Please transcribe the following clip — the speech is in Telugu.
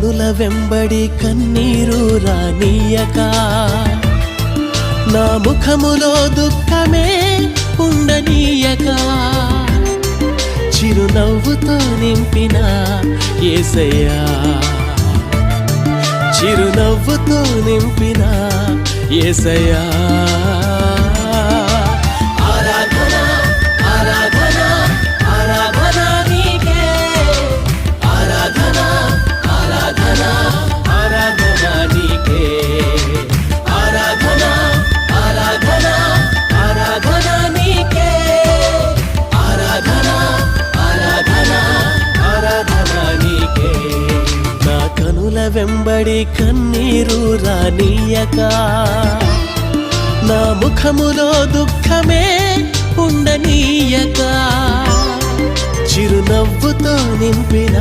కనుల వెంబడి కన్నీరు రానీయక, నా ముఖములో దుఃఖమే ఉండనీయక, చిరునవ్వుతో నింపిన యేసయ్యా, చిరునవ్వుతో నింపిన యేసయ్యా. ఆరాధన ఆరాధన ఆరాధన నీకే, ఆరాధన ఆరాధన ఆరాధన నీకే, ఆరాధన ఆరాధన ఆరాధన నీకే, ఆరాధన ఆరాధన ఆరాధన నీకే. నా కనుల వెంబడి కన్నీరు రానీయక, నా ముఖములో దుఃఖమే ఉండనీయక, చిరునవ్వుతో నింపిన